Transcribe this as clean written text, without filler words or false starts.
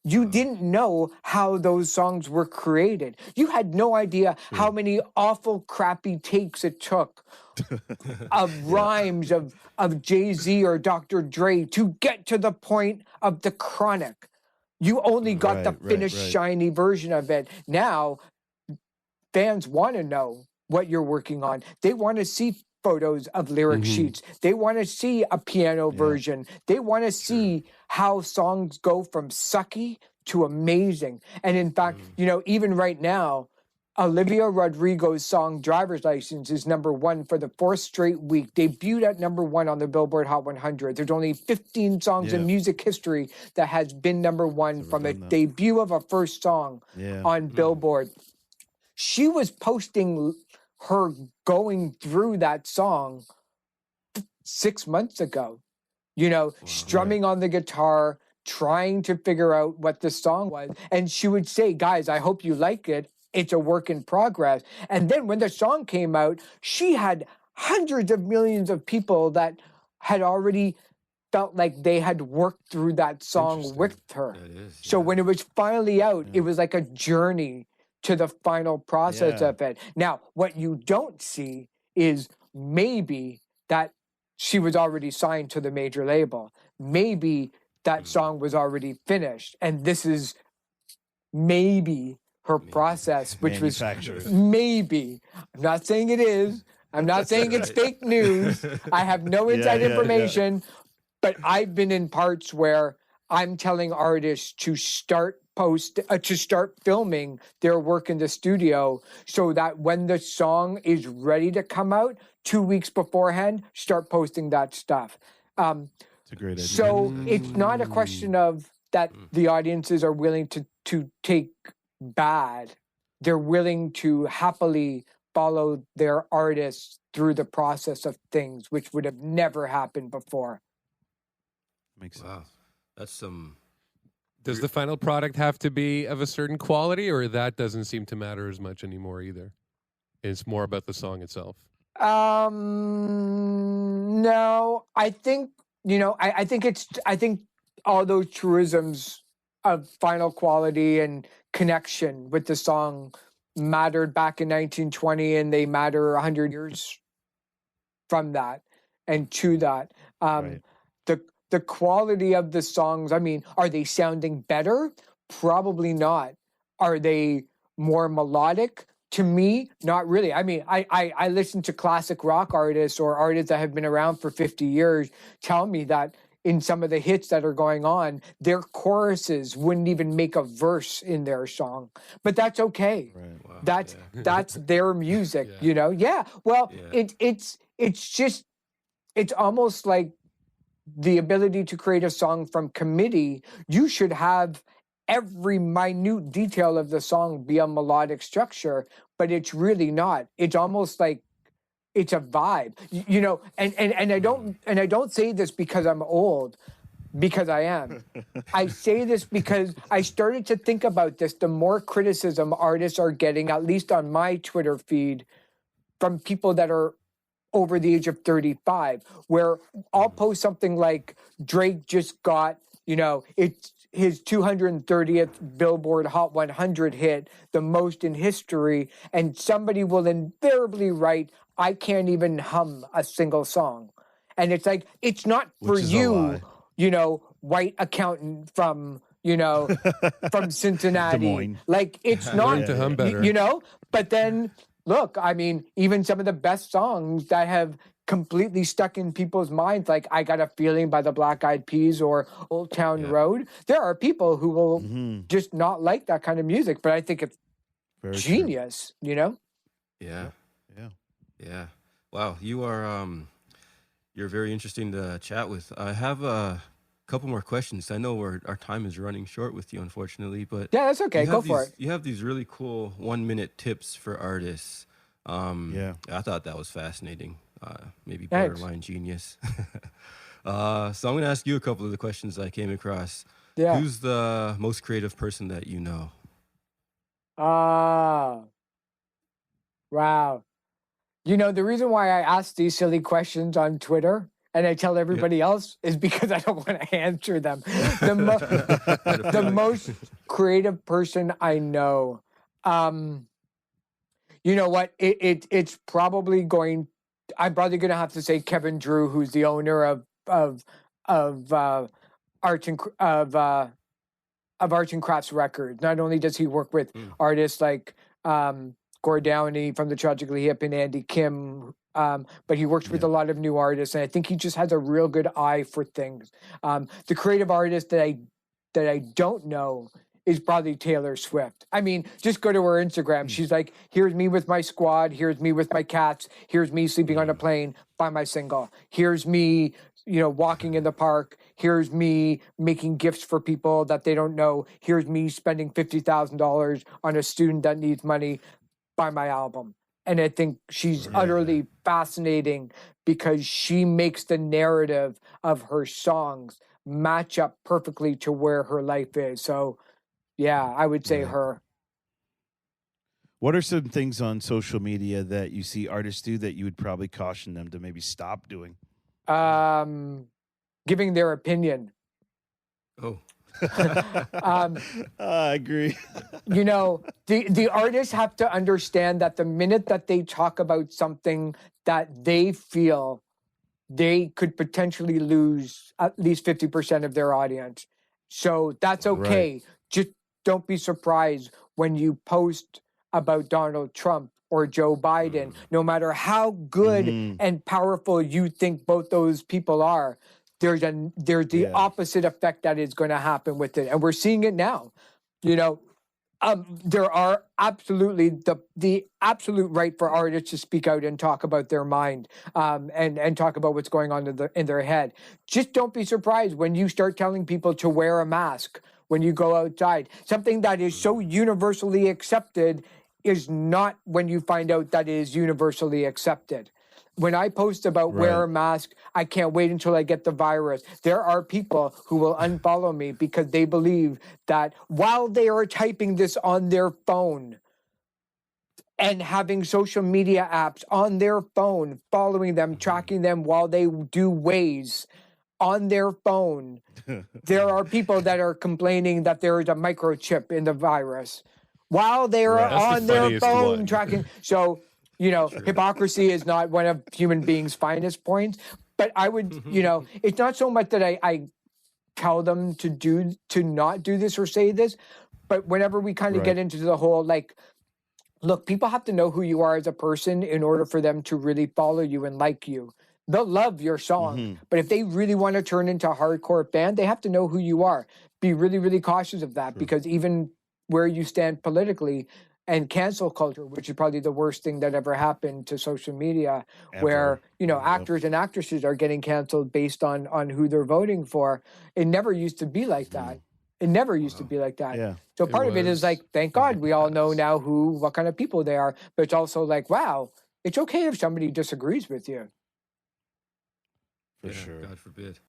You didn't know how those songs were created. You had no idea how many awful, crappy takes it took of rhymes of Jay-Z or Dr. Dre to get to the point of The Chronic. You only got the finished, shiny version of it. Now, fans want to know what you're working on. They want to see photos of lyric sheets. They want to see a piano version. They want to see how songs go from sucky to amazing. And in fact, you know, even right now, Olivia Rodrigo's song Driver's License is #1 for the 4th straight week. Debuted at #1 on the Billboard Hot 100. There's only 15 songs in music history that has been #1 from a debut of a first song on Billboard. She was posting her going through that song 6 months ago, you know, strumming on the guitar, trying to figure out what the song was. And she would say, guys, I hope you like it. It's a work in progress. And then when the song came out, she had hundreds of millions of people that had already felt like they had worked through that song with her. So when it was finally out, it was like a journey to the final process of it. Now, what you don't see is maybe that she was already signed to the major label. Maybe that song was already finished. And this is maybe her process, which was maybe. I'm not saying it is. I'm not saying it's fake news. I have no inside information. But I've been in parts where I'm telling artists to start filming their work in the studio so that when the song is ready to come out 2 weeks beforehand, start posting that stuff. It's a great idea. So it's not a question of that the audiences are willing to take bad. They're willing to happily follow their artists through the process of things, which would have never happened before. Makes sense. Wow. That's some... Does the final product have to be of a certain quality, or that doesn't seem to matter as much anymore either? It's more about the song itself. No, I think, you know, I think all those truisms of final quality and connection with the song mattered back in 1920, and they matter 100 years from that and to that. The quality of the songs, I mean, are they sounding better? Probably not. Are they more melodic? To me, not really. I mean, I listen to classic rock artists or artists that have been around for 50 years tell me that in some of the hits that are going on, their choruses wouldn't even make a verse in their song. But that's okay. Right. Wow. That's their music, you know? Yeah. Well, it's just, it's almost like the ability to create a song from committee. You should have every minute detail of the song be a melodic structure, but it's really not. It's almost like it's a vibe, you know. And I don't say this because I'm old, because I am. I say this because I started to think about this. The more criticism artists are getting, at least on my Twitter feed, from people that are over the age of 35, where I'll post something like Drake just got, you know, it's his 230th Billboard Hot 100 hit, the most in history, and somebody will invariably write, I can't even hum a single song. And it's like, it's not for you, you know, white accountant from, you know, from Cincinnati. Like, it's not, to hum better. you know, but then look, I mean, even some of the best songs that have completely stuck in people's minds, like I Got a Feeling by the Black Eyed Peas or Old Town Road, there are people who will just not like that kind of music, but I think it's Very genius, you know? Yeah. Yeah. Yeah. Wow. You are, you're very interesting to chat with. I have a couple more questions. I know our time is running short with you, unfortunately, but yeah, that's okay. Go for it. You have these really cool 1-minute tips for artists. I thought that was fascinating. Maybe borderline genius. So I'm going to ask you a couple of the questions I came across. Yeah. Who's the most creative person that you know? Wow. You know, the reason why I ask these silly questions on Twitter and I tell everybody else is because I don't want to answer them. The most creative person I know. You know what? It's probably going. I'm probably going to have to say Kevin Drew, who's the owner of Arts and Crafts Records. Not only does he work with artists like Gord Downie from the Tragically Hip and Andy Kim, but he works with a lot of new artists, and I think he just has a real good eye for things. The creative artist that I don't know is probably Taylor Swift. I mean, just go to her Instagram. She's like, here's me with my squad. Here's me with my cats. Here's me sleeping on a plane by my single. Here's me, walking in the park. Here's me making gifts for people that they don't know. Here's me spending $50,000 on a student that needs money by my album. And I think she's utterly fascinating because she makes the narrative of her songs match up perfectly to where her life is. So, yeah, I would say her. What are some things on social media that you see artists do that you would probably caution them to maybe stop doing? Giving their opinion. Oh. I agree. The artists have to understand that the minute that they talk about something that they feel, they could potentially lose at least 50% of their audience. So that's okay. Right. Just don't be surprised when you post about Donald Trump or Joe Biden, no matter how good and powerful you think both those people are. There's the opposite effect that is going to happen with it, and we're seeing it now. There are absolutely the absolute right for artists to speak out and talk about their mind, and talk about what's going on in their head. Just don't be surprised when you start telling people to wear a mask when you go outside. Something that is so universally accepted is not when you find out that it is universally accepted. When I post about wear a mask, I can't wait until I get the virus. There are people who will unfollow me because they believe that while they are typing this on their phone and having social media apps on their phone, following them, tracking them while they do Waze on their phone, there are people that are complaining that there is a microchip in the virus while they are on their phone tracking. So, hypocrisy is not one of human beings' finest points. But I would, it's not so much that I tell them to not do this or say this, but whenever we kind of get into the whole, look, people have to know who you are as a person in order for them to really follow you and like you. They'll love your song, but if they really want to turn into a hardcore fan, they have to know who you are. Be really, really cautious of that, because even where you stand politically, and cancel culture, which is probably the worst thing that ever happened to social media, where, actors and actresses are getting canceled based on who they're voting for. It never used to be like that. It never used to be like that. Yeah. So part of it is thank God we all know now what kind of people they are. But it's also wow, it's okay if somebody disagrees with you. For sure. God forbid.